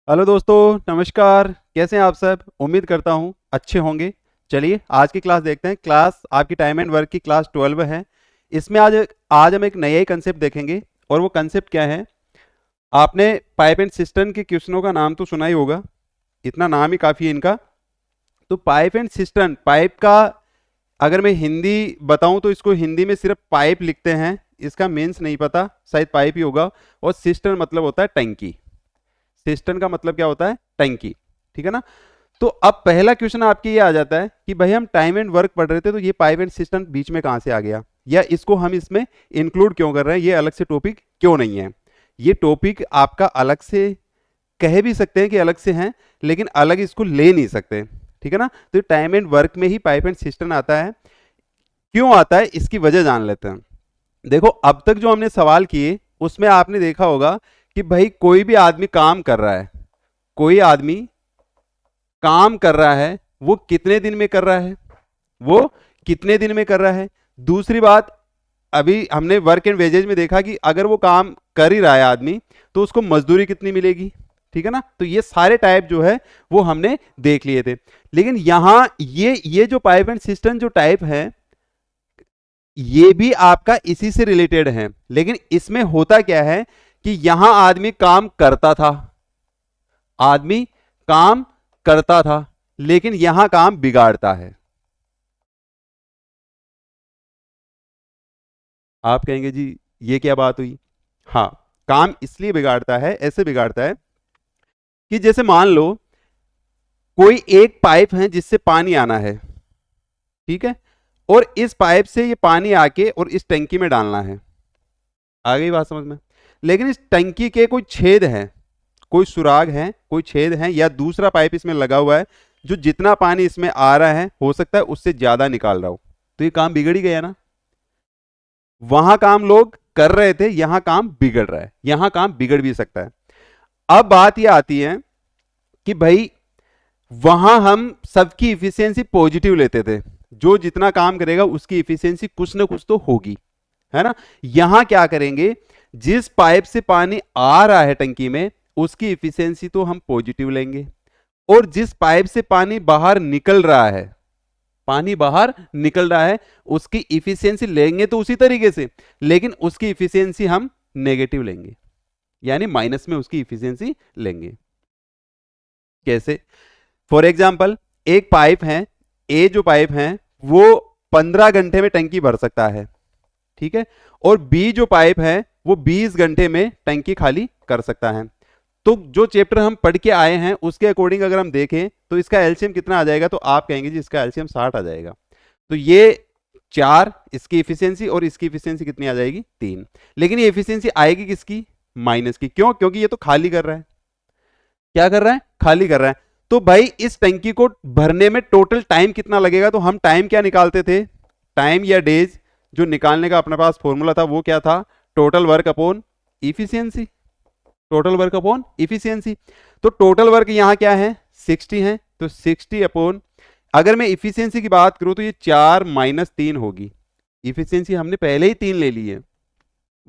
Hello दोस्तों, नमस्कार। कैसे हैं आप सब? उम्मीद करता हूँ अच्छे होंगे। चलिए आज की क्लास देखते हैं। क्लास आपकी टाइम एंड वर्क की क्लास 12 है। इसमें आज आज हम एक नया ही कंसेप्ट देखेंगे। और वो कंसेप्ट क्या है? आपने पाइप एंड सिस्टम के क्वेश्चनों का नाम तो सुना ही होगा। इतना नाम ही काफ़ी है इनका। तो पाइप एंड सिस्टम, पाइप का अगर मैं हिंदी बताऊं तो इसको हिंदी में सिर्फ पाइप लिखते हैं। इसका मीन्स नहीं पता, शायद पाइप ही होगा। और सिस्टम मतलब होता है टंकी। सिस्टम का मतलब क्या होता है? टंकी। ठीक है ना? तो अब पहला क्वेश्चन आपके ये आ जाता है कि भाई हम टाइम एंड वर्क पढ़ रहे थे, तो ये पाइप एंड सिस्टम बीच में कहां से आ गया, या इसको हम इसमें इंक्लूड क्यों कर रहे हैं? ये अलग से टॉपिक क्यों नहीं है? ये टॉपिक आपका अलग से कह भी सकते हैं कि अलग से हैं, लेकिन अलग इसको ले नहीं सकते। ठीक है ना? तो टाइम एंड वर्क में ही पाइप एंड सिस्टम आता है। क्यों आता है इसकी वजह जान लेते हैं। देखो, अब तक जो हमने सवाल किए उसमें आपने देखा होगा कि भाई कोई भी आदमी काम कर रहा है, कोई आदमी काम कर रहा है, वो कितने दिन में कर रहा है? वो कितने दिन में कर रहा है? दूसरी बात, अभी हमने वर्क एंड वेजेज में देखा कि अगर वो काम कर ही रहा है आदमी, तो उसको मजदूरी कितनी मिलेगी। ठीक है ना? तो ये सारे टाइप जो है वो हमने देख लिए थे। लेकिन यहां ये जो पाइप एंड सिस्टम जो टाइप है, ये भी आपका इसी से रिलेटेड है। लेकिन इसमें होता क्या है कि यहां आदमी काम करता था, आदमी काम करता था, लेकिन यहां काम बिगाड़ता है। आप कहेंगे जी ये क्या बात हुई? हाँ, काम इसलिए बिगाड़ता है, ऐसे बिगाड़ता है कि जैसे मान लो कोई एक पाइप है जिससे पानी आना है। ठीक है? और इस पाइप से ये पानी आके और इस टंकी में डालना है। आ गई बात समझ में? लेकिन इस टंकी के कोई छेद हैं, कोई सुराग है, कोई छेद है, या दूसरा पाइप इसमें लगा हुआ है जो जितना पानी इसमें आ रहा है हो सकता है उससे ज्यादा निकाल रहा हो। तो ये काम बिगड़ ही गया ना। वहां काम लोग कर रहे थे, यहां काम बिगड़ रहा है, यहां काम बिगड़ भी सकता है। अब बात यह आती है कि भाई वहां हम सबकी इफिशियंसी पॉजिटिव लेते थे, जो जितना काम करेगा उसकी इफिशियंसी कुछ ना कुछ तो होगी, है ना? यहां क्या करेंगे, जिस पाइप से पानी आ रहा है टंकी में उसकी इफिशियंसी तो हम पॉजिटिव लेंगे, और जिस पाइप से पानी बाहर निकल रहा है, पानी बाहर निकल रहा है, उसकी इफिशियंसी लेंगे तो उसी तरीके से, लेकिन उसकी इफिशियंसी हम नेगेटिव लेंगे, यानी माइनस में उसकी इफिशियंसी लेंगे। कैसे? फॉर एग्जाम्पल, एक पाइप है, ए जो पाइप है वो 15 घंटे में टंकी भर सकता है। ठीक है? और बी जो पाइप है वो 20 घंटे में टंकी खाली कर सकता है। तो जो चैप्टर हम पढ़ के आए हैं उसके अकॉर्डिंग अगर हम देखें तो इसका एलसीएम कितना आ जाएगा, तो आप कहेंगे जी इसका एलसीएम 60 आ जाएगा। तो ये 4 इसकी इफिशियंसी, और इसकी इफिशियंसी कितनी आ जाएगी? 3। लेकिन ये इफिशियंसी आएगी किसकी? माइनस की। क्यों? क्योंकि ये तो खाली कर रहा है। क्या कर रहा है? खाली कर रहा है। तो भाई इस टंकी को भरने में टोटल टाइम कितना लगेगा? तो हम टाइम क्या निकालते थे? टाइम या डेज जो निकालने का अपने पास फॉर्मूला था वो क्या था? Total work upon efficiency. Total work upon efficiency. तो टोटल वर्क यहां क्या है? 60 है। तो 60 अपॉन, अगर मैं इफिशियंसी की बात करूं तो ये 4 माइनस 3 होगी। इफिशियंसी हमने पहले ही 3 ले ली है,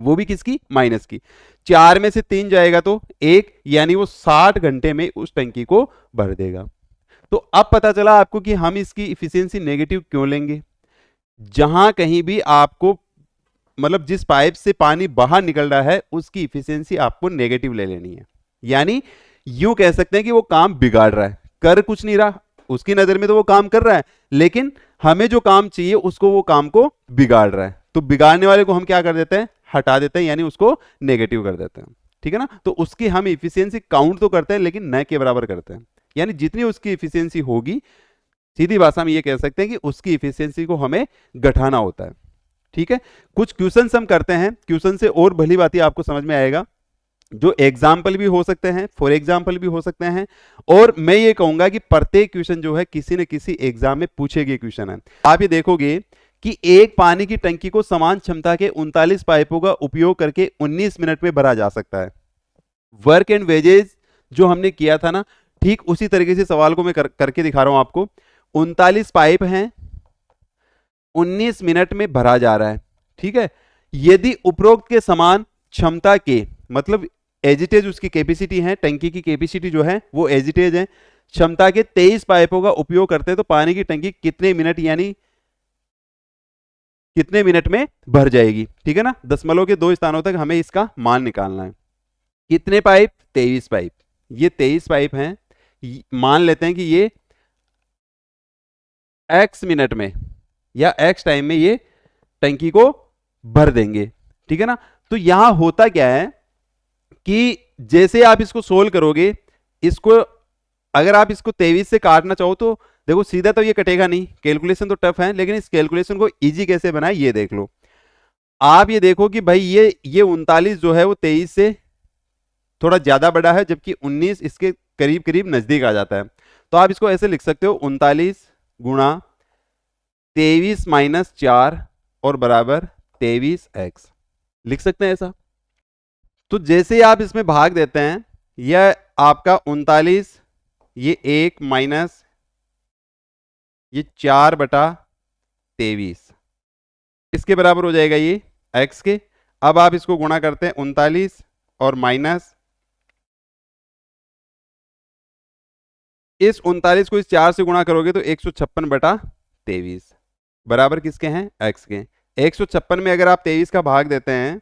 वो भी किसकी? माइनस की। 4 में से 3 जाएगा तो 1, यानी वो 60 घंटे में उस टंकी को भर देगा। तो अब पता चला आपको कि हम इसकी इफिशियंसी नेगेटिव क्यों लेंगे। जहां कहीं भी आपको, मतलब जिस पाइप से पानी बाहर निकल रहा है उसकी इफिशियंसी आपको नेगेटिव ले लेनी है। यानी यूं कह सकते हैं कि वो काम बिगाड़ रहा है, कर कुछ नहीं रहा, उसकी नजर में तो वो काम कर रहा है, लेकिन हमें जो काम चाहिए उसको वो काम को बिगाड़ रहा है। तो बिगाड़ने वाले को हम क्या कर देते हैं? हटा देते हैं, यानी उसको नेगेटिव कर देते हैं। ठीक है ना? तो उसकी हम इफिशियंसी काउंट तो करते हैं लेकिन न के बराबर करते हैं। यानी जितनी उसकी इफिशियंसी होगी, सीधी भाषा में ये कह सकते हैं कि उसकी इफिशियंसी को हमें घटाना होता है। ठीक है? कुछ क्वेश्चन हम करते हैं, क्वेश्चन से और भली बात आपको समझ में आएगा, जो एग्जाम्पल भी हो सकते हैं, फॉर एग्जाम्पल भी हो सकते हैं। और मैं ये कहूंगा कि प्रत्येक क्वेश्चन जो है किसी न किसी एग्जाम में पूछे गए क्वेश्चन है। आप ये देखोगे कि एक पानी की टंकी को समान क्षमता के 39 पाइपों का उपयोग करके 19 मिनट में भरा जा सकता है। वर्क एंड वेजेज जो हमने किया था ना, ठीक उसी तरीके से सवाल को मैं करके दिखा रहा हूं आपको। 39 पाइप हैं, 19 मिनट में भरा जा रहा है। ठीक है? यदि उपरोक्त के समान क्षमता के, मतलब एजिटेज उसकी कैपेसिटी है, टंकी की कैपेसिटी जो है वो एजिटेज है। क्षमता के 23 पाइपों का उपयोग करते हैं तो पानी की टंकी कितने मिनट यानी कितने मिनट में भर जाएगी। ठीक है ना, दशमलव के 2 स्थानों तक हमें इसका मान निकालना है। कितने पाइप? 23 पाइप। ये 23 पाइप हैं, मान लेते हैं कि ये x मिनट में या x टाइम में ये टंकी को भर देंगे। ठीक है ना, तो यहां होता क्या है कि जैसे आप इसको सोल्व करोगे, इसको अगर आप इसको 23 से काटना चाहो तो देखो सीधा तो ये कटेगा नहीं, कैलकुलेशन तो टफ है, लेकिन इस कैलकुलेशन को इजी कैसे बनाए ये देख लो। आप ये देखो कि भाई ये 39 जो है वो 23 से थोड़ा ज्यादा बड़ा है, जबकि 19 इसके करीब करीब नजदीक आ जाता है। तो आप इसको ऐसे लिख सकते हो 39 गुणा 23 माइनस 4 और बराबर 23x, लिख सकते हैं ऐसा। तो जैसे ही आप इसमें भाग देते हैं, यह आपका 39 ये 1 माइनस ये 4/23 इसके बराबर हो जाएगा ये x के। अब आप इसको गुणा करते हैं 39 और माइनस इस 39 को इस 4 से गुणा करोगे तो 156/23 बराबर किसके हैं? x के। 156 में अगर आप 23 का भाग देते हैं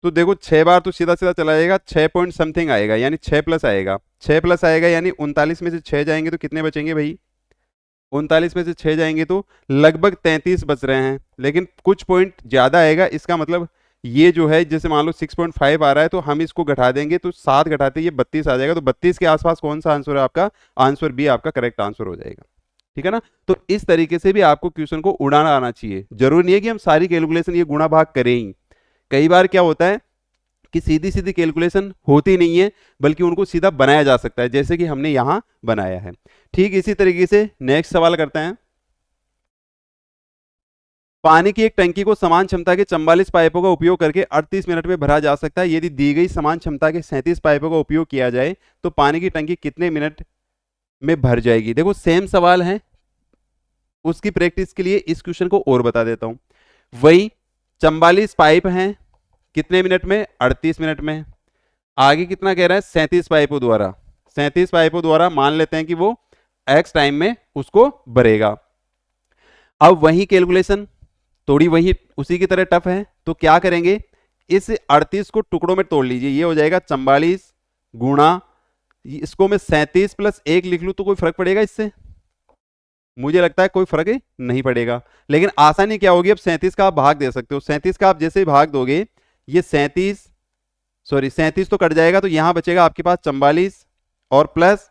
तो देखो 6 बार तो सीधा सीधा चला जाएगा, 6 पॉइंट समथिंग आएगा, यानी 6 प्लस आएगा। 6 प्लस आएगा यानी 39 में से 6 जाएंगे तो कितने बचेंगे भाई? 39 में से 6 जाएंगे तो लगभग 33 बच रहे हैं, लेकिन कुछ पॉइंट ज्यादा आएगा। इसका मतलब ये जो है जैसे मान लो 6.5 आ रहा है तो हम इसको घटा देंगे तो 7 घटाते ये 32 आ जाएगा। तो 32 के आसपास कौन सा आंसर है आपका? आंसर बी आपका करेक्ट आंसर हो जाएगा। ठीक है ना, तो इस तरीके से भी आपको क्वेश्चन को उड़ाना आना चाहिए। जरूरी नहीं है कि हम सारी कैलकुलेशन ये गुणा भाग करें ही। कई बार क्या होता है कि सीधी सीधी कैलकुलेशन होती नहीं है, बल्कि उनको सीधा बनाया जा सकता है, जैसे कि हमने यहां बनाया है। ठीक इसी तरीके से नेक्स्ट सवाल करते हैं। पानी की एक टंकी को समान क्षमता के 44 पाइपों का उपयोग करके 38 मिनट में भरा जा सकता है। यदि दी गई समान क्षमता के 37 पाइपों का उपयोग किया जाए तो पानी की टंकी कितने मिनट में भर जाएगी। देखो सेम सवाल है, उसकी प्रैक्टिस के लिए इस क्वेश्चन को और बता देता हूं। वही 44 पाइप हैं, कितने मिनट में? 38 मिनट में। आगे कितना कह रहा है? 37 पाइपों द्वारा। 37 पाइपों द्वारा मान लेते हैं कि वो x टाइम में उसको भरेगा। अब वही कैलकुलेशन थोड़ी वही उसी की तरह टफ है, तो क्या करेंगे? इस 38 को टुकड़ों में तोड़ लीजिए, ये हो जाएगा 44 गुणा, इसको मैं 37 प्लस 1 लिख लूं तो कोई फर्क पड़ेगा इससे? मुझे लगता है कोई फर्क नहीं पड़ेगा। लेकिन आसानी क्या होगी, अब 37 का आप भाग दे सकते हो। 37 का आप जैसे ही भाग दोगे, ये 37 तो कट जाएगा, तो यहां बचेगा आपके पास 44 और प्लस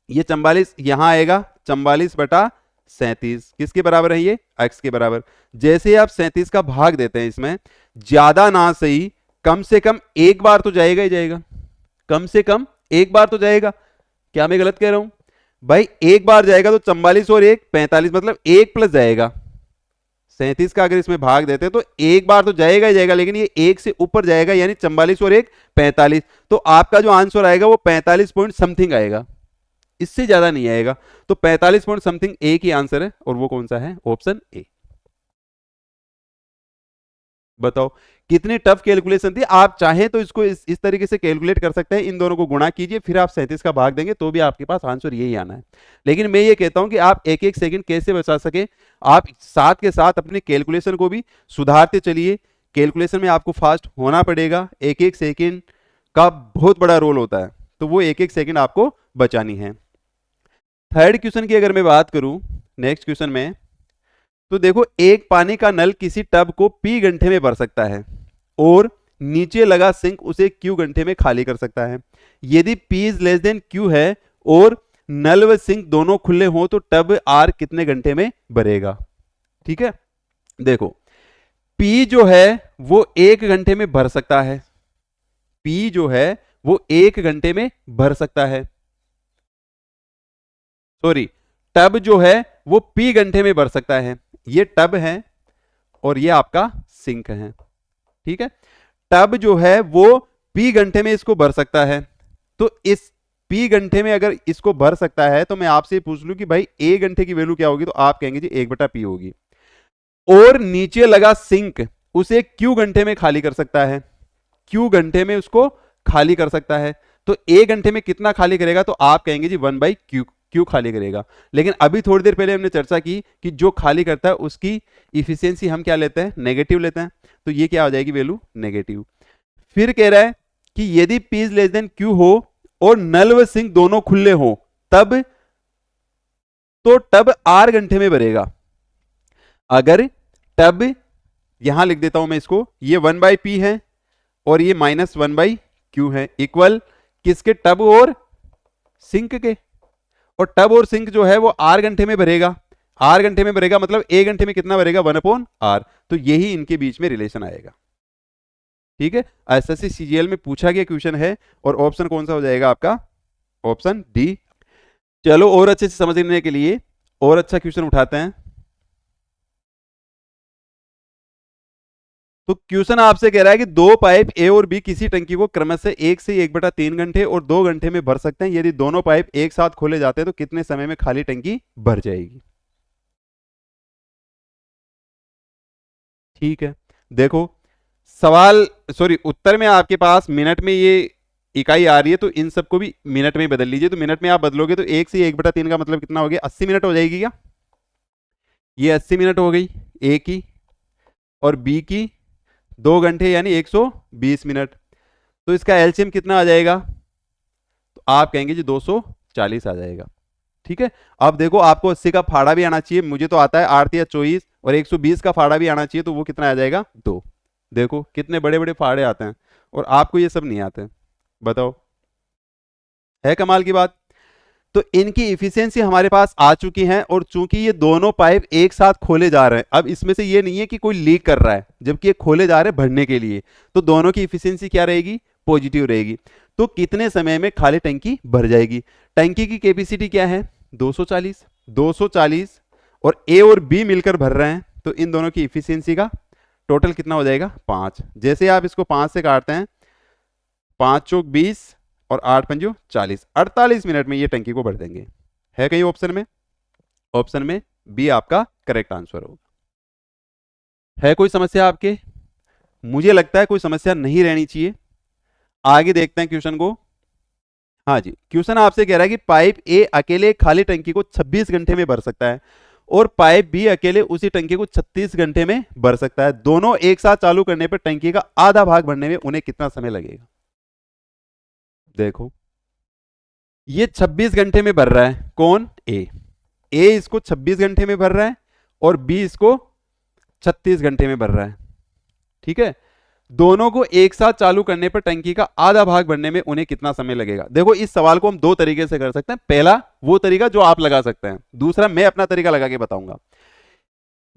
ये 44 यहां आएगा 44/37 किसके बराबर है? ये x के बराबर। जैसे ही आप 37 का भाग देते हैं, इसमें ज्यादा ना सही कम से कम एक बार तो जाएगा ही जाएगा, कम से कम एक बार तो जाएगा। क्या मैं गलत कह रहा हूं भाई? एक बार जाएगा तो 44 और 1 45, मतलब 1 प्लस जाएगा। 37 का अगर इसमें भाग देते हैं तो एक बार तो जाएगा ही जाएगा, लेकिन ये 1 से ऊपर जाएगा, यानी 44 और 1 45। तो आपका जो आंसर आएगा वो 45 पॉइंट समथिंग आएगा, इससे ज्यादा नहीं आएगा। तो 45 पॉइंट समथिंग ए की आंसर है, और वो कौन सा है? Option A. बताओ कितनी टफ कैलकुलेशन थी। आप चाहें तो इसको इस तरीके से कैलकुलेट कर सकते हैं, इन दोनों को गुणा कीजिए, फिर आप 37 का भाग देंगे तो भी आपके पास आंसर यही आना है। लेकिन मैं ये कहता हूं कि आप एक एक सेकंड कैसे बचा सके, आप साथ के साथ अपने कैलकुलेशन को भी सुधारते चलिए। कैलकुलेशन में आपको फास्ट होना पड़ेगा, एक एक सेकंड का बहुत बड़ा रोल होता है, तो वो एक एक सेकंड आपको बचानी है। थर्ड क्वेश्चन की अगर मैं बात करूं, नेक्स्ट क्वेश्चन में, तो देखो एक पानी का नल किसी टब को p घंटे में भर सकता है और नीचे लगा सिंक उसे q घंटे में खाली कर सकता है। यदि p is less than q है और नल व सिंक दोनों खुले हों तो टब r कितने घंटे में भरेगा। ठीक है, देखो p जो है वो 1 घंटे में भर सकता है, p जो है वो 1 घंटे में भर सकता है। सॉरी, टब जो है वो p घंटे में भर सकता है। ये टब है और ये आपका सिंक है। ठीक है, टब जो है वो p घंटे में इसको भर सकता है। तो इस p घंटे में अगर इसको भर सकता है तो मैं आपसे पूछ लूं कि भाई a घंटे की वैल्यू क्या होगी, तो आप कहेंगे जी 1/p होगी। और नीचे लगा सिंक उसे q घंटे में खाली कर सकता है, q घंटे में उसको खाली कर सकता है। तो 1 घंटे में कितना खाली करेगा, तो आप कहेंगे जी 1/Q, क्यू खाली करेगा। लेकिन अभी थोड़ी देर पहले हमने चर्चा की कि जो खाली करता है उसकी इफिशियंसी हम क्या लेते हैं, नेगेटिव लेते हैं। तो ये क्या हो जाएगी, वैल्यू नेगेटिव। फिर कह रहा है कि यदि P is less than Q हो और नल व सिंक दोनों खुले हो तब, तो टब R घंटे में भरेगा। अगर टब, यहां लिख देता हूं मैं इसको, ये 1/P है और ये -1/Q है, इक्वल किसके, टब और सिंक के। और टब और सिंक जो है वो R घंटे में भरेगा। R घंटे में भरेगा मतलब 1 घंटे में कितना भरेगा, 1/R। तो यही इनके बीच में रिलेशन आएगा। ठीक है, एसएससी सीजीएल में पूछा गया क्वेश्चन है और ऑप्शन कौन सा हो जाएगा आपका, ऑप्शन डी। चलो और अच्छे से समझने के लिए और अच्छा क्वेश्चन उठाते हैं। तो क्वेश्चन आपसे कह रहा है कि दो पाइप ए और बी किसी टंकी को क्रमशः 1 से 1/3 घंटे और 2 घंटे में भर सकते हैं। यदि दोनों पाइप एक साथ खोले जाते हैं तो कितने समय में खाली टंकी भर जाएगी। ठीक है, देखो सवाल, सॉरी उत्तर में आपके पास मिनट में ये इकाई आ रही है, तो इन सबको भी मिनट में ही बदल लीजिए। तो मिनट में आप बदलोगे तो 1 से 1/3 का मतलब कितना हो गया, 80 मिनट हो जाएगी क्या। ये 80 मिनट हो गई ए की, और बी की 2 घंटे यानी 120 मिनट। तो इसका एलसीएम कितना आ जाएगा, तो आप कहेंगे जी 240 आ जाएगा। ठीक है, अब देखो आपको 80 का फाड़ा भी आना चाहिए, मुझे तो आता है 8 या 24, और 120 का फाड़ा भी आना चाहिए, तो वो कितना आ जाएगा 2। देखो कितने बड़े बड़े फाड़े आते हैं और आपको ये सब नहीं आते। बताओ, है कमाल की बात। तो इनकी इफिशियंसी हमारे पास आ चुकी है, और चूंकि ये दोनों पाइप एक साथ खोले जा रहे हैं, अब इसमें से ये नहीं है कि कोई लीक कर रहा है, जबकि ये खोले जा रहे हैं भरने के लिए, तो दोनों की इफिशियंसी क्या रहेगी, पॉजिटिव रहेगी। तो कितने समय में खाली टंकी भर जाएगी। टंकी की कैपेसिटी क्या है, 240 और ए और बी मिलकर भर रहे हैं, तो इन दोनों की इफिशियंसी का टोटल कितना हो जाएगा, 5। जैसे आप इसको 5 से काटते हैं, 5 चौक 20 और 8 पंजो 40, 48 मिनट में ये टंकी को भर देंगे। है कहीं ऑप्शन में, ऑप्शन में बी आपका करेक्ट आंसर होगा। है कोई समस्या आपके, मुझे लगता है कोई समस्या नहीं रहनी चाहिए। आगे देखते हैं क्वेश्चन को। हाँ जी, क्वेश्चन आपसे कह रहा है कि पाइप ए अकेले खाली टंकी को 26 घंटे में भर सकता है और पाइप बी अकेले उसी टंकी को 36 घंटे में भर सकता है। दोनों एक साथ चालू करने पर टंकी का आधा भाग भरने में उन्हें कितना समय लगेगा। देखो ये 26 घंटे में भर रहा है, कौन, ए इसको 26 घंटे में भर रहा है और बी इसको 36 घंटे में भर रहा है। ठीक है, दोनों को एक साथ चालू करने पर टंकी का आधा भाग भरने में उन्हें कितना समय लगेगा। देखो इस सवाल को हम 2 तरीके से कर सकते हैं। पहला वो तरीका जो आप लगा सकते हैं, दूसरा मैं अपना तरीका लगा के बताऊंगा।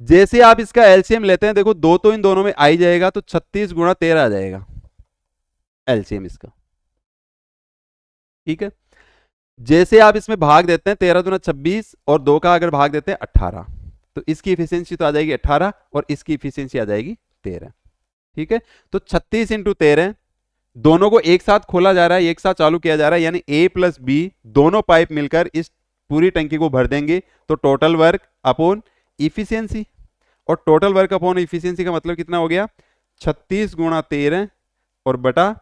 जैसे आप इसका एलसीएम लेते हैं, देखो 2 तो इन दोनों में आ ही जाएगा, तो 36 × 13 आ जाएगा एलसीएम इसका। ठीक है, जैसे आप इसमें भाग देते हैं, 13 दूना 26 और 2 का अगर भाग देते हैं 18, तो इसकी इफिशियंसी तो आ जाएगी 18 और इसकी इफिशियंसी आ जाएगी 13। ठीक है, तो 36 × 13, दोनों को एक साथ खोला जा रहा है, एक साथ चालू किया जा रहा है, यानी ए प्लस बी दोनों पाइप मिलकर इस पूरी टंकी को भर देंगे। तो टोटल वर्क अपॉन इफिशियंसी, और टोटल वर्क अपॉन इफिशियंसी का मतलब कितना हो गया, 36 × 13 और बटा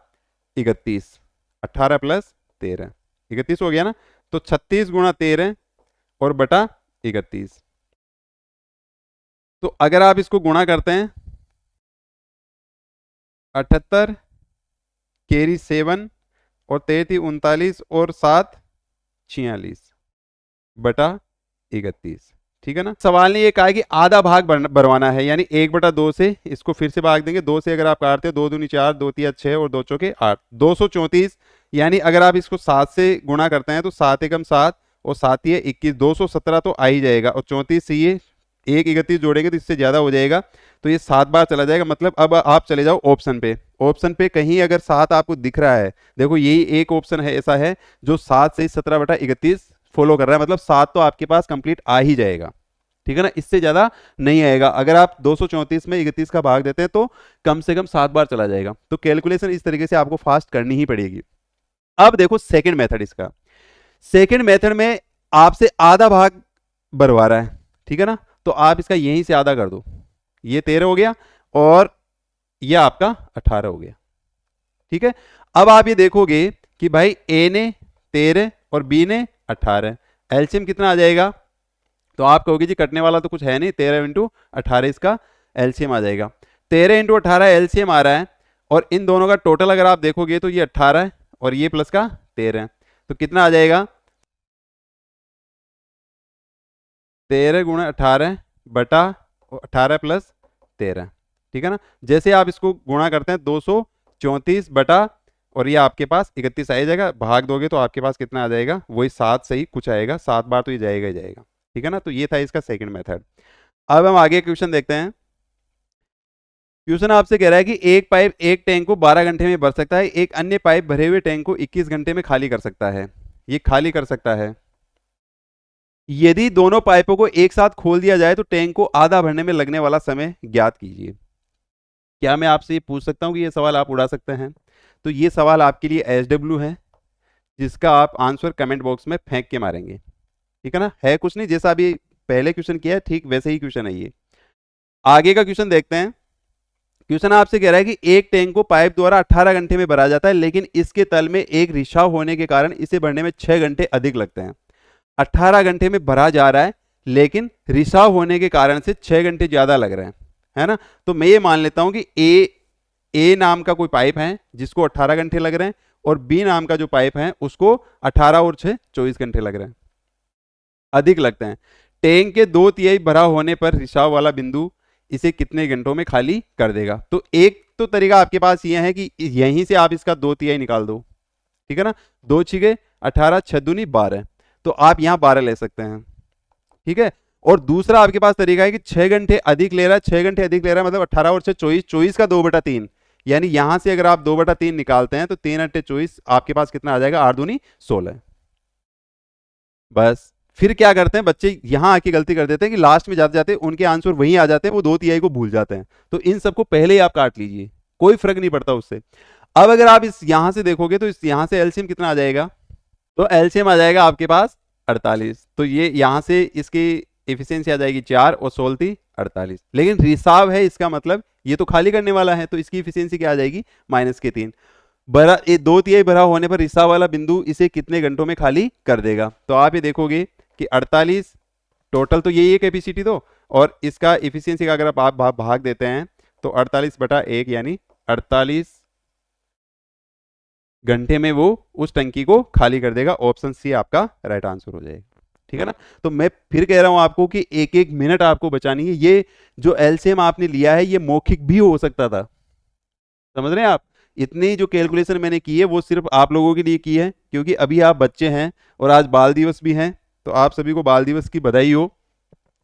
31, 18 + 13 31 हो गया ना। तो 36 × 13 और बटा 31। तो अगर आप इसको गुणा करते हैं, 78 कैरी 7 और 33 39 और 7 46 बटा 31। ठीक है ना। सवाल ने ये कहा कि आधा भाग भरवाना है, यानी 1/2 से इसको फिर से भाग देंगे। 2 से अगर आप काटते हो, 2 दूनी 4, 2 तिया 6 और 2 चौके 8, 234। यानी अगर आप इसको 7 से गुणा करते हैं तो 7 एकम 7 और 7 ये 21, 217 तो आ ही जाएगा। और 34 से ये 1 31 जोड़ेंगे तो इससे ज्यादा हो जाएगा, तो ये 7 बार चला जाएगा। मतलब अब आप चले जाओ ऑप्शन पे, ऑप्शन पे कहीं अगर 7 आपको दिख रहा है, देखो यही एक ऑप्शन है ऐसा है जो 7 से 17/31 फॉलो कर रहा है, मतलब 7 तो आपके पास कंप्लीट आ ही जाएगा। ठीक है ना, इससे ज्यादा नहीं आएगा। अगर आप 234 में 31 का भाग देते हैं तो कम से कम 7 बार चला जाएगा। तो कैलकुलेशन इस तरीके से आपको फास्ट करनी ही पड़ेगी। अब देखो सेकंड मेथड इसका, सेकंड मेथड में आपसे आधा भाग भरवा रहा है। ठीक है ना, तो आप इसका यहीं से आधा कर दो, ये 13 हो गया और ये आपका 18 हो गया। ठीक है, अब आप ये देखोगे कि भाई ए ने 13 और बी ने 18, एलसीएम कितना आ जाएगा? तो आप कहोगे जी कटने वाला तो कुछ है नहीं, 13 इंटू 18 इसका एलसीएम आ जाएगा। 13 इंटू 18 एलसीएम आ रहा है, और इन दोनों का टोटल अगर आप देखोगे तो ये 18 है और ये प्लस का 13 है, तो कितना आ जाएगा? 13 गुणा 18 बटा 18 प्लस 13, ठीक है ना। जैसे आप इसको गुणा करते हैं 234 बटा, और ये आपके पास 31 आ जाएगा, भाग दोगे तो आपके पास कितना आ जाएगा? वही 7 सही कुछ आएगा, 7 बार तो ये जाएगा ही जाएगा, ठीक है ना। तो ये था इसका सेकंड मेथड। अब हम आगे क्वेश्चन देखते हैं। क्वेश्चन आपसे कह रहा है कि एक पाइप एक टैंक को 12 घंटे में भर सकता है, एक अन्य पाइप भरे हुए टैंक को 21 घंटे में खाली कर सकता है। ये खाली कर सकता है। यदि दोनों पाइपों को एक साथ खोल दिया जाए तो टैंक को आधा भरने में लगने वाला समय ज्ञात कीजिए। क्या मैं आपसे ये पूछ सकता हूँ कि ये सवाल आप उड़ा सकते हैं? तो ये सवाल आपके लिए SW है, जिसका आप आंसर कमेंट बॉक्स में फेंक के मारेंगे, ठीक है ना। है कुछ नहीं, जैसा अभी पहले क्वेश्चन किया है ठीक वैसे ही क्वेश्चन है ये। आगे का क्वेश्चन देखते हैं। क्वेश्चन आपसे कह रहा है कि एक टैंक को पाइप द्वारा 18 घंटे में भरा जाता है, लेकिन इसके तल में एक रिसाव होने के कारण इसे भरने में 6 घंटे अधिक लगते हैं। 18 घंटे में भरा जा रहा है, लेकिन रिसाव होने के कारण से 6 घंटे ज्यादा लग रहे हैं, है ना। तो मैं ये मान लेता हूं कि ए नाम का कोई पाइप है जिसको 18 घंटे लग रहे हैं, और बी नाम का जो पाइप है उसको 18 और 6 24 घंटे लग रहे हैं, अधिक लगते हैं। टैंक के 2/3 भरा होने पर रिसाव वाला बिंदु इसे कितने घंटों में खाली कर देगा? तो एक तो तरीका आपके पास यह है कि यहीं से आप इसका 2/3 निकाल दो, ठीक है ना। 2 6 18, 6 दूनी 12, तो आप यहां 12 ले सकते हैं, ठीक है। और दूसरा आपके पास तरीका है कि 6 घंटे अधिक ले रहा है, 6 घंटे अधिक ले रहा है मतलब 18 और 6 24, 24 का 2/3, यानी यहां से अगर आप 2/3 निकालते हैं तो 3 8 24 आपके पास कितना आ जाएगा? 8 दूनी 16। बस फिर क्या करते हैं बच्चे, यहां आके गलती कर देते हैं कि लास्ट में जाते जाते उनके आंसर वहीं आ जाते हैं, वो 2/3 को भूल जाते हैं। तो इन सबको पहले ही आप काट लीजिए, कोई फर्क नहीं पड़ता उससे। अब अगर आप इस यहां से देखोगे तो इस यहां से एलसीएम कितना आ जाएगा? तो एलसीएम आ जाएगा आपके पास 48। तो ये यहां से इसकी एफिशिएंसी आ जाएगी 4 और 16 48, लेकिन रिसाव है, इसका मतलब ये तो खाली करने वाला है, तो इसकी एफिशिएंसी क्या आ जाएगी? -3। भरा 2/3 भरा होने पर रिसाव वाला बिंदु इसे कितने घंटों में खाली कर देगा? तो आप ये देखोगे कि 48 टोटल तो यही है कैपेसिटी, तो और इसका इफिशियंसी का अगर आप भाग देते हैं तो 48/1 यानी 48 घंटे में वो उस टंकी को खाली कर देगा। ऑप्शन सी आपका राइट आंसर हो जाएगा, ठीक है ना। तो मैं फिर कह रहा हूं आपको कि एक एक मिनट आपको बचानी है। ये जो एलसीएम आपने लिया है ये मौखिक भी हो सकता था, समझ रहे हैं आप। इतनी जो कैलकुलेशन मैंने की है वो सिर्फ आप लोगों के लिए की है, क्योंकि अभी आप बच्चे हैं और आज बाल दिवस भी है, तो आप सभी को बाल दिवस की बधाई हो।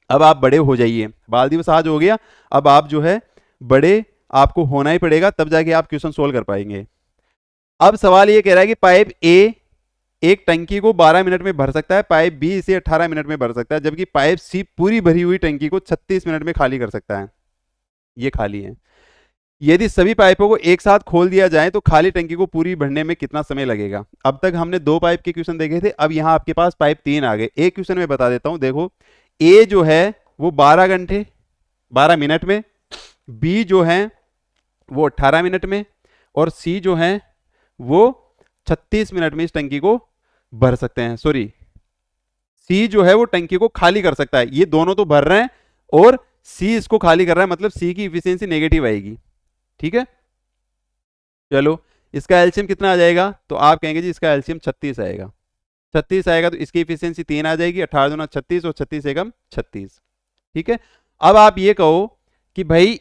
अब आप बड़े हो जाइए, बाल दिवस आज हो गया, अब आप जो है बड़े आपको होना ही पड़ेगा, तब जाके आप क्वेश्चन सोल्व कर पाएंगे। अब सवाल ये कह रहा है कि पाइप ए एक टंकी को 12 मिनट में भर सकता है, पाइप बी इसे 18 मिनट में भर सकता है, जबकि पाइप सी पूरी भरी हुई टंकी को 36 मिनट में खाली कर सकता है। ये खाली है। यदि सभी पाइपों को एक साथ खोल दिया जाए तो खाली टंकी को पूरी भरने में कितना समय लगेगा? अब तक हमने 2 पाइप के क्वेश्चन देखे थे, अब यहां आपके पास पाइप 3 आ गए। एक क्वेश्चन में बता देता हूं, देखो ए जो है वो 12 घंटे 12 मिनट में, बी जो है वो 18 मिनट में, और सी जो है वो 36 मिनट में इस टंकी को भर सकते हैं। सॉरी, सी जो है वो टंकी को खाली कर सकता है। ये दोनों तो भर रहे हैं और सी इसको खाली कर रहा है, मतलब सी की इफिशियंसी नेगेटिव आएगी, ठीक है। चलो इसका एलसीएम कितना आ जाएगा? तो आप कहेंगे जी इसका एलसीएम 36 आएगा। 36 आएगा तो इसकी इफिशियंसी 3 आ जाएगी, 18 दूना 36 और 36 एकम 36, ठीक है। अब आप ये कहो कि भाई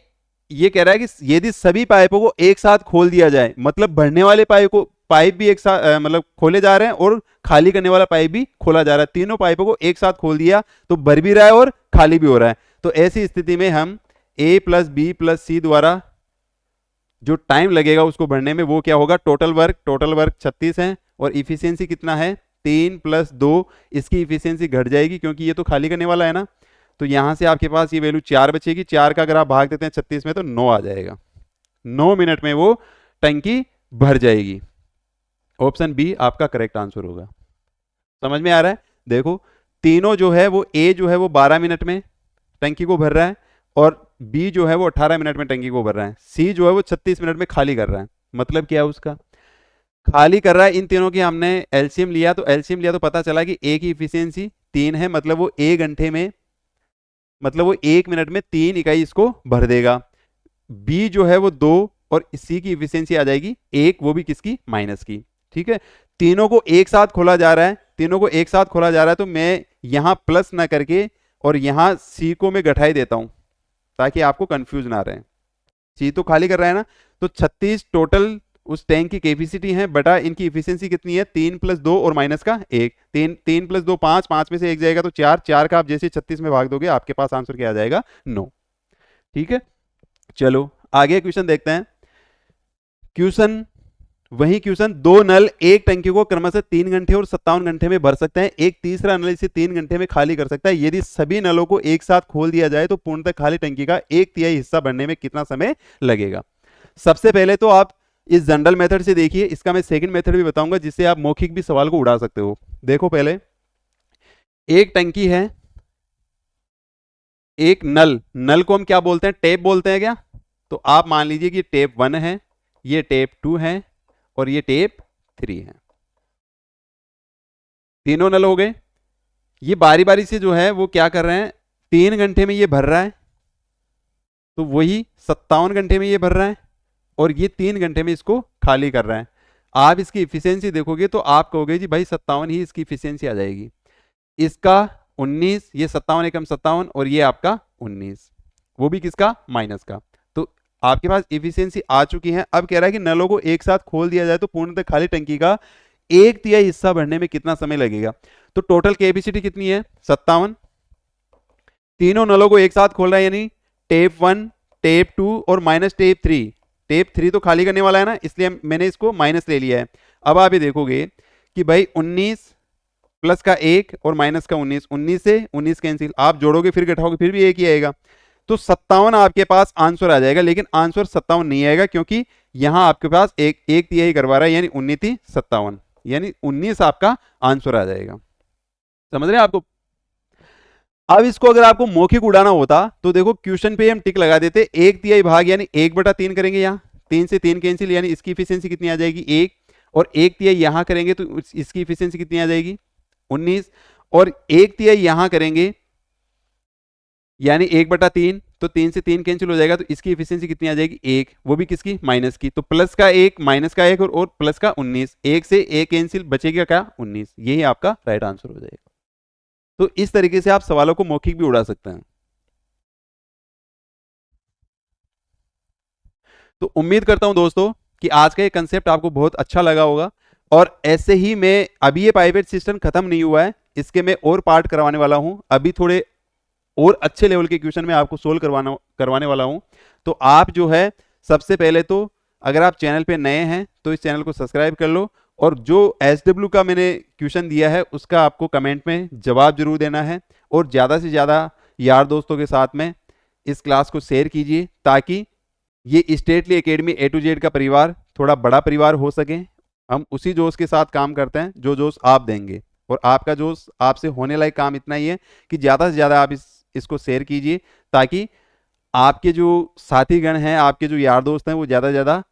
ये कह रहा है कि यदि सभी पाइपों को एक साथ खोल दिया जाए, मतलब भरने वाले पाइप भी एक साथ मतलब खोले जा रहे हैं और खाली करने वाला पाइप भी खोला जा रहा है, तीनों पाइपों को एक साथ खोल दिया तो भर भी रहा है और खाली भी हो रहा है। तो ऐसी स्थिति में हम ए प्लस बी प्लस सी द्वारा जो टाइम लगेगा उसको भरने में वो क्या होगा? टोटल वर्क 36 है और इफिशियंसी कितना है? 3 + 2, इसकी इफिशियंसी घट जाएगी क्योंकि ये तो खाली करने वाला है ना, तो यहां से आपके पास ये वैल्यू 4 बचेगी। 4 का अगर आप भाग देते हैं 36 में तो 9 आ जाएगा। 9 मिनट में वो टंकी भर जाएगी। ऑप्शन बी आपका करेक्ट आंसर होगा। समझ में आ रहा है? देखो तीनों जो है वो ए जो है वो 12 मिनट में टंकी को भर रहा है, और बी जो है वो 18 मिनट में टंकी को भर रहा है, सी जो है वो 36 मिनट में खाली कर रहा है। मतलब क्या है उसका? खाली कर रहा है, इन तीनों की हमने एलसीएम लिया, तो एलसीएम लिया तो पता चला कि ए की इफिशियंसी 3 है, मतलब वो 1 घंटे में, मतलब वो 1 मिनट में 3 इकाई इसको भर देगा। बी जो है वो 2 और सी की इफिशियंसी आ जाएगी 1, वो भी किसकी, माइनस की। ठीक है, तीनों को एक साथ खोला जा रहा है, तीनों को एक साथ खोला जा रहा है, तो मैं यहां प्लस ना करके और यहां सी को मैं घटाई देता हूं ताकि आपको कंफ्यूज ना रहे। सी तो खाली कर रहा है ना, तो 36 टोटल उस टैंक की कैपेसिटी है बटा इनकी इफिशियंसी कितनी है, 3 + 2 और माइनस का 1, 3 + 2 5, 5 में से 1 जाएगा तो 4, 4 का आप जैसे 36 में भाग दोगे आपके पास आंसर क्या आ जाएगा, 9। ठीक है, चलो आगे क्वेश्चन देखते हैं। क्वेश्चन वही क्वेश्चन, 2 नल एक टंकी को क्रमशः 3 घंटे और 57 घंटे में भर सकते हैं, एक तीसरा नल इसे 3 घंटे में खाली कर सकता है। यदि सभी नलों को एक साथ खोल दिया जाए तो पूर्णतः खाली टंकी का 1/3 हिस्सा भरने में कितना समय लगेगा। सबसे पहले तो आप इस जनरल मेथड से देखिए, इसका मैं सेकंड मेथड भी बताऊंगा जिससे आप मौखिक भी सवाल को उड़ा सकते हो। देखो पहले, एक टंकी है, एक नल, नल को हम क्या बोलते हैं, टेप बोलते हैं क्या, तो आप मान लीजिए कि टेप 1 है, ये टेप 2 है और ये टेप 3 है। तीनों नल हो गए। ये बारी बारी से जो है वो क्या कर रहे हैं, 3 घंटे में ये भर रहा है, तो वही 57 घंटे में ये भर रहा है और ये 3 घंटे में इसको खाली कर रहा है। आप इसकी इफिशियंसी देखोगे तो आप कहोगे जी भाई 57 ही इसकी इफिशियंसी आ जाएगी, इसका 19, ये 57 एकम 57 और ये आपका 19, वो भी किसका, माइनस का। तो आपके पास इफिशियंसी आ चुकी है। अब कह रहा है कि नलों को एक साथ खोल दिया जाए तो पूर्णतः खाली टंकी का 1/3 हिस्सा भरने में कितना समय लगेगा। तो टोटल कैपेसिटी कितनी है, 57, तीनों नलों को एक साथ खोल रहा है यानी टेप 1, टेप 2 और माइनस टेप 3। टेप 3 तो खाली करने वाला है ना, इसलिए मैंने इसको माइनस ले लिया है। अब आप ये देखोगे कि भाई 19 प्लस का 1 और माइनस का 19, 19 से 19 कैंसिल, आप जोड़ोगे फिर घटाओगे फिर भी एक ही आएगा, तो 57 आपके पास आंसर आ जाएगा। लेकिन आंसर 57 नहीं आएगा क्योंकि यहां आपके पास एक तिहाई करवा रहा है, यानी 19 57, यानी 19 आपका आंसर आ जाएगा। समझ रहे हैं आपको। अब इसको अगर आपको मौखिक उड़ाना होता तो देखो क्वेश्चन पे हम टिक लगा देते, 1/3 भाग यानी 1/3 करेंगे, यहाँ 3 से 3 कैंसिल, यानी इसकी इफिशियंसी कितनी आ जाएगी, 1, और 1/3 यहां करेंगे तो इसकी इफिशियंसी कितनी आ जाएगी, 19, और 1/3 यहां करेंगे यानी 1/3, तो 3 से 3 कैंसिल हो जाएगा, तो इसकी इफिशियंसी कितनी आ जाएगी, 1, वो भी किसकी, माइनस की। तो प्लस का 1, माइनस का 1 और प्लस का 19, 1 से 1 कैंसिल, बचेगा क्या, 19, यही आपका राइट आंसर हो जाएगा। तो इस तरीके से आप सवालों को मौखिक भी उड़ा सकते हैं। तो उम्मीद करता हूं दोस्तों कि आज का ये कंसेप्ट आपको बहुत अच्छा लगा होगा, और ऐसे ही मैं, अभी ये पाइपेट सिस्टम खत्म नहीं हुआ है, इसके मैं और पार्ट करवाने वाला हूं, अभी थोड़े और अच्छे लेवल के क्वेश्चन में आपको सोल्व करवाने वाला हूं। तो आप जो है सबसे पहले तो अगर आप चैनल पे नए हैं तो इस चैनल को सब्सक्राइब कर लो, और जो SW का मैंने क्वेश्चन दिया है उसका आपको कमेंट में जवाब जरूर देना है, और ज़्यादा से ज़्यादा यार दोस्तों के साथ में इस क्लास को शेयर कीजिए ताकि ये stately academy A to Z का परिवार थोड़ा बड़ा परिवार हो सके। हम उसी जोश के साथ काम करते हैं जो जोश आप देंगे, और आपका जोश, आपसे होने लायक काम इतना ही है कि ज़्यादा से ज़्यादा आप इसको शेयर कीजिए ताकि आपके जो साथीगण हैं, आपके जो यार दोस्त हैं, वो ज़्यादा से ज़्यादा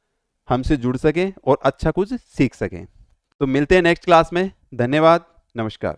हमसे जुड़ सकें और अच्छा कुछ सीख सकें। तो मिलते हैं नेक्स्ट क्लास में। धन्यवाद, नमस्कार।